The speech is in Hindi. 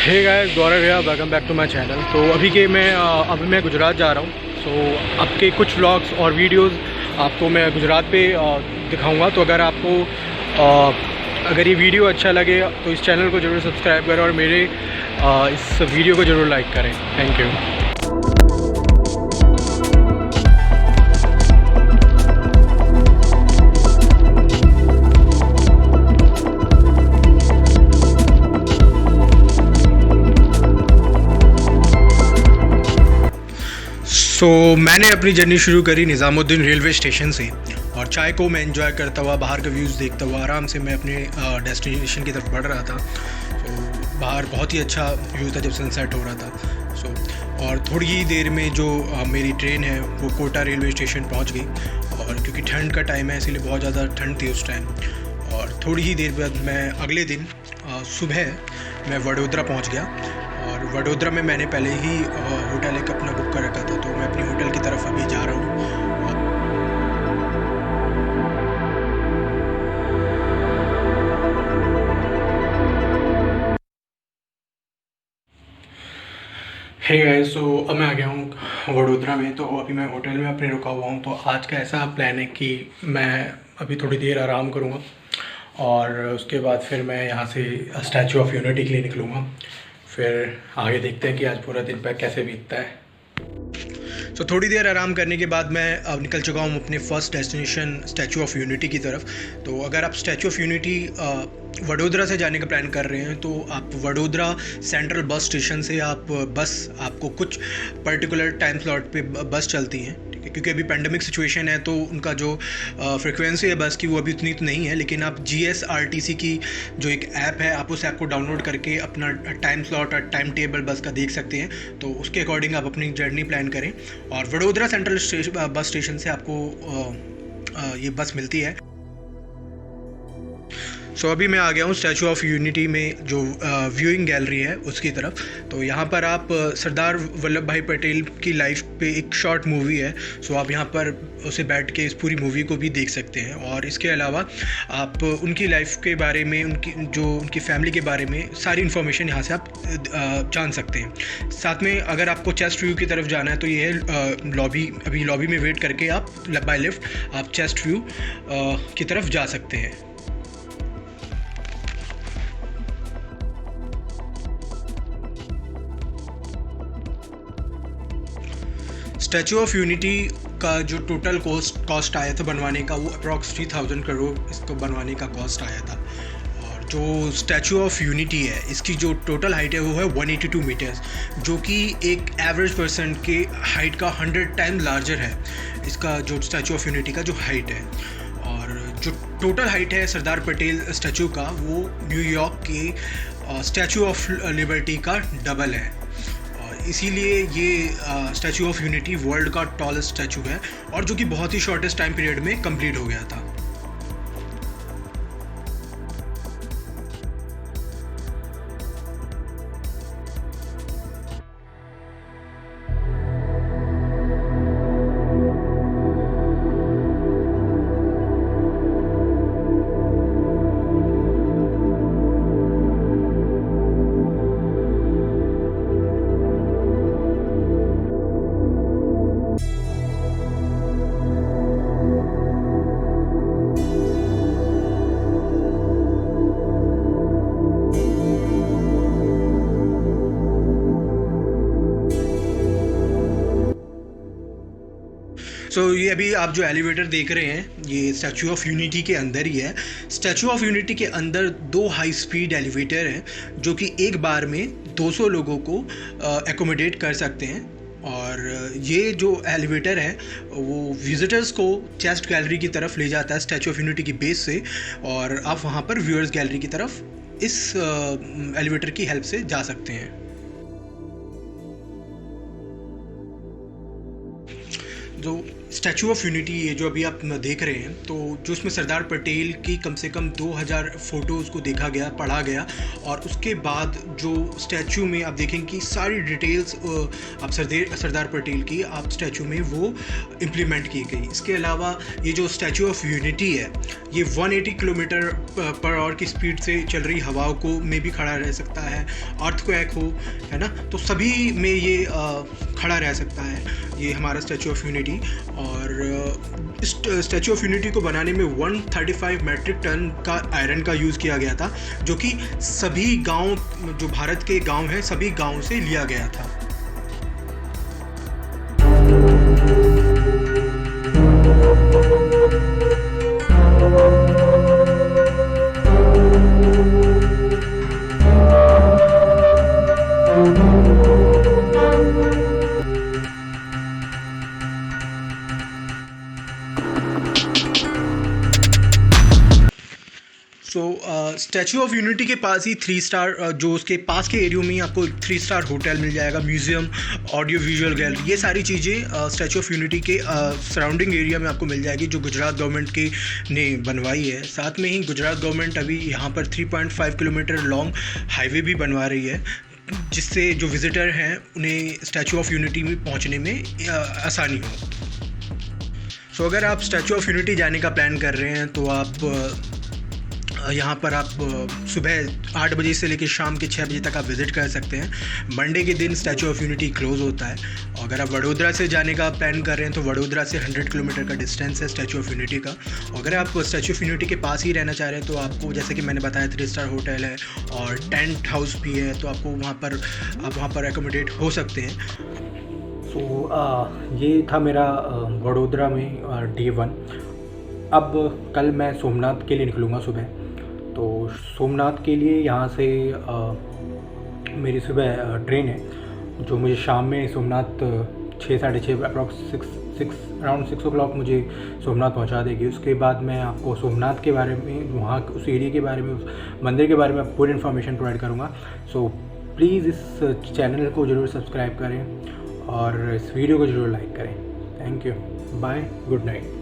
हे गाइस, गौरव है। Welcome back to my channel. तो अभी मैं गुजरात जा रहा हूँ। सो आपके कुछ व्लॉग्स और वीडियोस आपको मैं गुजरात पे दिखाऊंगा। तो अगर ये वीडियो अच्छा लगे तो इस चैनल को ज़रूर सब्सक्राइब करें और मेरे इस वीडियो को ज़रूर लाइक करें। Thank you. मैंने अपनी जर्नी शुरू करी निज़ामुद्दीन रेलवे स्टेशन से, और चाय को मैं एंजॉय करता हुआ, बाहर का व्यूज़ देखता हुआ आराम से मैं अपने डेस्टिनेशन की तरफ बढ़ रहा था। बाहर बहुत ही अच्छा व्यू था जब सनसेट हो रहा था। और थोड़ी ही देर में जो मेरी ट्रेन है वो कोटा रेलवे स्टेशन पहुंच गई। और क्योंकि ठंड का टाइम है इसलिए बहुत ज़्यादा ठंड थी उस टाइम। और थोड़ी ही देर बाद मैं अगले दिन सुबह मैं वडोदरा पहुंच गया। और वडोदरा में मैंने पहले ही होटल एक अपना बुक कर रखा था, तो मैं अपनी होटल की तरफ अभी जा रहा हूँ। हे गाइस, सो अब मैं आ गया हूँ वडोदरा में। तो अभी मैं होटल में अपने रुका हुआ हूँ। तो आज का ऐसा प्लान है कि मैं अभी थोड़ी देर आराम करूँगा और उसके बाद फिर मैं यहाँ से स्टैचू ऑफ यूनिटी के लिए निकलूँगा। फिर आगे देखते हैं कि आज पूरा दिन पर कैसे बीतता है। तो थोड़ी देर आराम करने के बाद मैं अब निकल चुका हूँ अपने first destination statue of unity की तरफ। तो अगर आप स्टैचू ऑफ यूनिटी वडोदरा से जाने का प्लान कर रहे हैं तो आप वडोदरा सेंट्रल बस स्टेशन से आपको कुछ पर्टिकुलर टाइम स्लॉट पे बस चलती हैं, ठीक है। क्योंकि अभी पेंडेमिक सिचुएशन है तो उनका जो फ्रिक्वेंसी है बस की वो अभी उतनी तो नहीं है। लेकिन आप GSRTC की जो एक ऐप है, आप उस ऐप को डाउनलोड करके अपना टाइम स्लॉट और टाइम टेबल बस का देख सकते हैं। तो उसके अकॉर्डिंग आप अपनी जर्नी प्लान करें। और वडोदरा सेंट्रल बस स्टेशन से आपको ये बस मिलती है। अभी मैं आ गया हूँ स्टैचू ऑफ यूनिटी में जो व्यूइंग गैलरी है उसकी तरफ। तो यहाँ पर आप सरदार वल्लभ भाई पटेल की लाइफ पे एक शॉर्ट मूवी है। आप यहाँ पर उसे बैठ के इस पूरी मूवी को भी देख सकते हैं। और इसके अलावा आप उनकी लाइफ के बारे में, उनकी फैमिली के बारे में सारी इन्फॉर्मेशन यहाँ से आप जान सकते हैं। साथ में अगर आपको चेस्ट व्यू की तरफ जाना है तो ये है लॉबी। अभी लॉबी में वेट करके आप बाय लिफ्ट आप चेस्ट व्यू की तरफ जा सकते हैं। स्टैचू ऑफ यूनिटी का जो टोटल कॉस्ट आया था बनवाने का, वो अप्रॉक्स 3000 करोड़ इसको बनवाने का कॉस्ट आया था। और जो स्टैचू ऑफ यूनिटी है इसकी जो टोटल हाइट है वो है 182 मीटर्स, जो कि एक एवरेज पर्सन के हाइट का 100 टाइम लार्जर है। इसका जो स्टैचू ऑफ यूनिटी का जो हाइट है, और जो टोटल हाइट है सरदार पटेल स्टैचू का, वो न्यूयॉर्क के स्टैचू ऑफ लिबर्टी का डबल है। इसीलिए ये स्टैचू ऑफ यूनिटी वर्ल्ड का टॉलेस्ट स्टैचू है, और जो कि बहुत ही शॉर्टेस्ट टाइम पीरियड में कंप्लीट हो गया था। ये अभी आप जो एलिवेटर देख रहे हैं ये स्टैचू ऑफ यूनिटी के अंदर ही है। स्टैचू ऑफ यूनिटी के अंदर 2 हाई स्पीड एलिवेटर हैं जो कि एक बार में 200 लोगों को एकोमोडेट कर सकते हैं। और ये जो एलिवेटर है वो विजिटर्स को चेस्ट गैलरी की तरफ ले जाता है स्टैचू ऑफ यूनिटी की बेस से, और आप वहाँ पर व्यूअर्स गैलरी की तरफ इस एलिवेटर की हेल्प से जा सकते हैं। जो स्टैचू ऑफ यूनिटी ये जो अभी आप देख रहे हैं, तो जो उसमें सरदार पटेल की कम से कम 2000 फ़ोटोज़ को देखा गया, पढ़ा गया, और उसके बाद जो स्टैचू में आप देखेंगे कि सारी डिटेल्स आप सरदार पटेल की आप स्टैचू में वो इम्प्लीमेंट की गई। इसके अलावा ये जो स्टैचू ऑफ यूनिटी है, ये 180 किलोमीटर पर आवर की स्पीड से चल रही हवाओं को में भी खड़ा रह सकता है, अर्थक्वेक हो, है ना, तो सभी में ये खड़ा रह सकता है ये हमारा स्टैचू ऑफ यूनिटी। और इस स्टैचू ऑफ यूनिटी को बनाने में 135 मेट्रिक टन का आयरन का यूज़ किया गया था, जो कि सभी गांव, जो भारत के गांव हैं, सभी गांव से लिया गया था। स्टैचू ऑफ यूनिटी के पास ही 3 स्टार, जो उसके पास के एरिया में आपको 3 स्टार होटल मिल जाएगा, म्यूज़ियम, ऑडियो विजुअल गैलरी, ये सारी चीज़ें स्टैचू ऑफ यूनिटी के सराउंडिंग एरिया में आपको मिल जाएगी, जो गुजरात गवर्नमेंट की ने बनवाई है। साथ में ही गुजरात गवर्नमेंट अभी यहाँ पर 3.5 किलोमीटर लॉन्ग हाईवे भी बनवा रही है, जिससे जो विज़िटर हैं उन्हें स्टैचू ऑफ यूनिटी में पहुँचने में आसानी हो। सो अगर आप स्टैचू ऑफ यूनिटी जाने का प्लान कर रहे हैं, तो आप यहाँ पर आप सुबह 8 बजे से लेकर शाम के 6 बजे तक आप विज़िट कर सकते हैं। मंडे के दिन स्टैचू ऑफ यूनिटी क्लोज़ होता है। और अगर आप वडोदरा से जाने का प्लान कर रहे हैं, तो वडोदरा से 100 किलोमीटर का डिस्टेंस है स्टैचू ऑफ यूनिटी का। अगर आप स्टैचू ऑफ यूनिटी के पास ही रहना चाह रहे हैं, तो आपको, जैसे कि मैंने बताया, 3 स्टार होटल है और टेंट हाउस भी है, तो आपको वहाँ पर एकोमोडेट हो सकते हैं। सो ये था मेरा वडोदरा में डे 1। अब कल मैं सोमनाथ के लिए निकलूँगा सुबह। तो सोमनाथ के लिए यहाँ से मेरी सुबह ट्रेन है, जो मुझे शाम में सोमनाथ 6 साढ़े 6 अप्रॉक्स अराउंड 6 o'clock मुझे सोमनाथ पहुँचा देगी। उसके बाद मैं आपको सोमनाथ के बारे में, वहाँ उस एरिया के बारे में, उस मंदिर के बारे में पूरी इन्फॉर्मेशन प्रोवाइड करूँगा। सो प्लीज़ इस चैनल को ज़रूर सब्सक्राइब करें और इस वीडियो को ज़रूर लाइक करें। Thank you, bye, good night.